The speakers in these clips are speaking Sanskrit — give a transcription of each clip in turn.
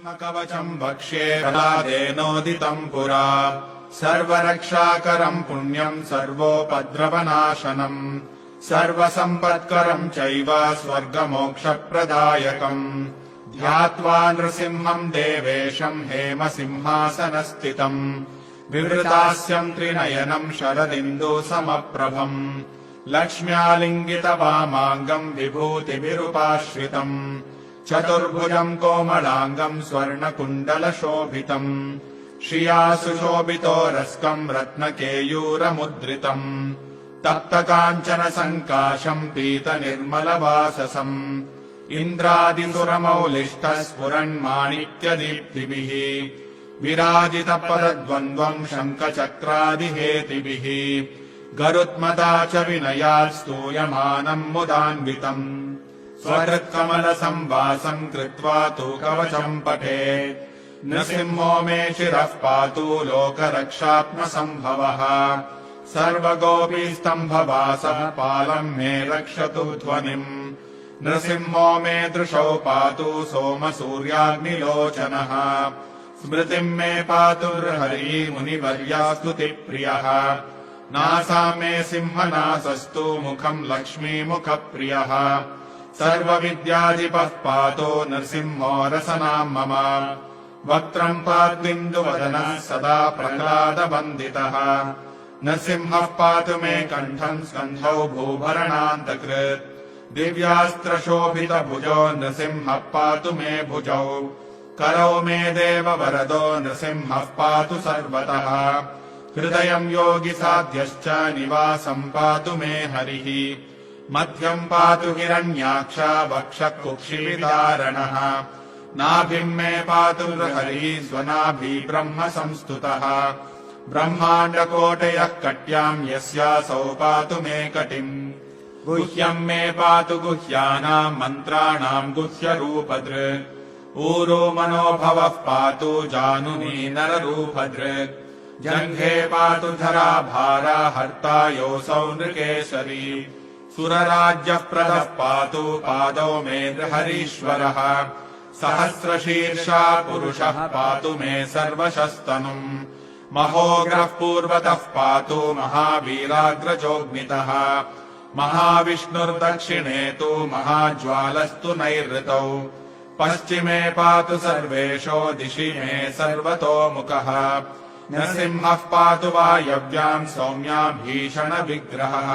नृसिंहकवचम् वक्ष्ये प्रह्लादेनोदितम् पुरा सर्वरक्षाकरम् पुण्यम् सर्वोपद्रवनाशनम् सर्वसम्पत्करम् चैव स्वर्गमोक्षप्रदायकम् ध्यात्वा नृसिंहम् देवेशम् हेमसिंहासनस्थितम् विवृतास्यम् त्रिनयनम् शरदिन्दुसमप्रभम् लक्ष्म्यालिङ्गितवामाङ्गम् विभूतिभिरुपाश्रितम् चतुर्भुजम् कोमलाङ्गम् स्वर्णकुण्डलशोभितम् श्रिया सुशोभितो रस्कम् रत्नकेयूरमुद्रितम् तप्तकाञ्चनसङ्काशम् पीतनिर्मलवाससम् इन्द्रादिसुरमौलिष्ठः स्फुरन्माणिक्यदीप्तिभिः विराजितपदद्वन्द्वम् शङ्खचक्रादिहेतिभिः गरुत्मता च विनयात् स्तूयमानम् मुदान्वितम् स्वहृत्कमलसंवासम् कृत्वा तु कवचम् पठेत् नृसिंहो मे शिरः पातु लोकरक्षात्मसम्भवः सर्वगोपीस्तम्भवासः पालम् मे रक्षतु ध्वनिम् नृसिंहो मे दृशौ पातु सोमसूर्याग्निलोचनः स्मृतिम् मे पातुर्हरी मुनिवर्या स्तुतिप्रियः नासा मे सिंहनासस्तु मुखम् लक्ष्मीमुखप्रियः सर्वविद्याधिपः पातो नृसिंहो रसनाम् मम वक्त्रम् पाद्विन्दुवदनः सदा प्रह्लादवन्दितः नृसिंहः पातु मे कण्ठम् स्कन्धौ भूभरणान्तकृत् दिव्यास्त्रशोभितभुजो नृसिंहः पातु मे भुजौ करौ मे देववरदो नृसिंहः पातु सर्वतः हृदयम् योगिसाध्यश्च निवासम् पातु मे हरिः मध्यम् पातु हिरण्याक्ष वक्षः कुक्षिविदारणः नाभिम् मे पातु हरिः स्वनाभि ब्रह्म संस्तुतः ब्रह्माण्डकोटयः कट्याम् यस्यासौ पातु मे कटिम् गुह्यम् मे पातु गुह्यानाम् मन्त्राणाम् गुह्यरूपदृक् ऊरो मनोभवः पातु जानुनी नररूपदृक् जङ्घे पातु धराभारा हर्ता योऽसौ नृकेशरी सुरराज्यप्रदः पातु पादौ मे हरीश्वरः सहस्रशीर्षा पुरुषः पातु मे सर्वशस्तनुम् महोग्रः पूर्वतः पातु महावीराग्रजोऽग्नितः महाविष्णुर्दक्षिणे तु महाज्वालस्तु नैऋतौ पश्चिमे पातु सर्वेशो दिशि मे सर्वतोमुखः नृसिंहः पातु वायव्याम् सौम्या भीषणविग्रहः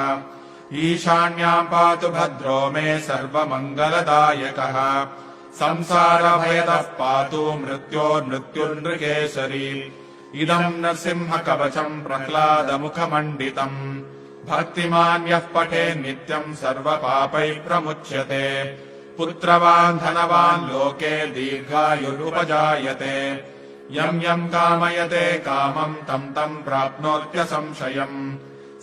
ईशान्याम् पातु भद्रो मे सर्वमङ्गलदायकः संसारभयतः पातु मृत्योर्मृत्युर्नृकेशरी इदम् नृसिंहकवचम् प्रह्लादमुखमण्डितम् भक्तिमान् यः पठेत् नित्यम् सर्वपापैः प्रमुच्यते पुत्रवान् धनवान् लोके दीर्घायुरुपजायते यम् यम् कामयते कामम् तम् तम् प्राप्नोत्यसंशयम्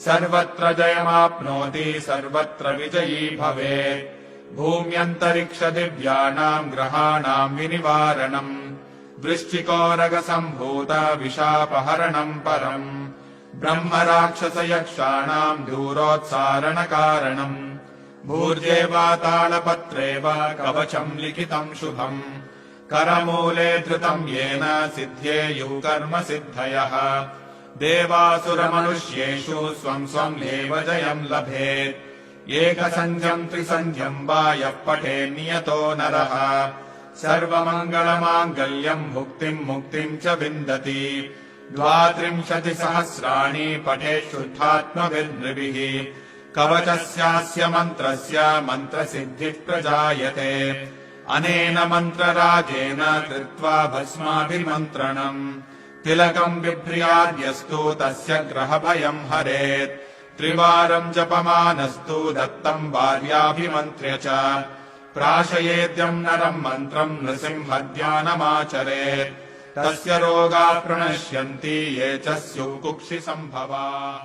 सर्वत्र जयमाप्नोति सर्वत्र विजयी भवेत् भूम्यन्तरिक्षदिव्यानाम् ग्रहाणाम् विनिवारणम् वृश्चिकोरगसम्भूत विशापहरणम् परम् ब्रह्मराक्षसयक्षाणाम् दूरोत्सारणकारणम् भूर्जे वा तालपत्रे वा कवचम् लिखितम् शुभम् करमूले धृतम् येन सिद्ध्येयुः कर्म सिद्धयः देवासुरमनुष्येषु स्वम् स्वम् एव जयम् लभेत् एकसन्ध्यम् त्रिसन्ध्यम् वा यः पठेन्नियतो नरः सर्वमङ्गलमाङ्गल्यम् मुक्तिम् मुक्तिम् च विन्दति 32 सहस्राणि पठेत् शुद्धात्मभिर्नृभिः कवचस्यास्य मन्त्रस्य मन्त्रसिद्धिः प्रजायते अनेन मन्त्रराजेन कृत्वा भस्माभिमन्त्रणम् तिलकम् बिभ्र्याद्यस्तु तस्य ग्रहभयम् हरेत् त्रिवारम् जपमानस्तु दत्तम् भार्याभिमन्त्र्य च प्राशयेद्यम् नरम् मन्त्रम् नृसिंहध्यानमाचरेत् तस्य रोगाः प्रणश्यन्ति ये च स्युः कुक्षिसम्भवाः।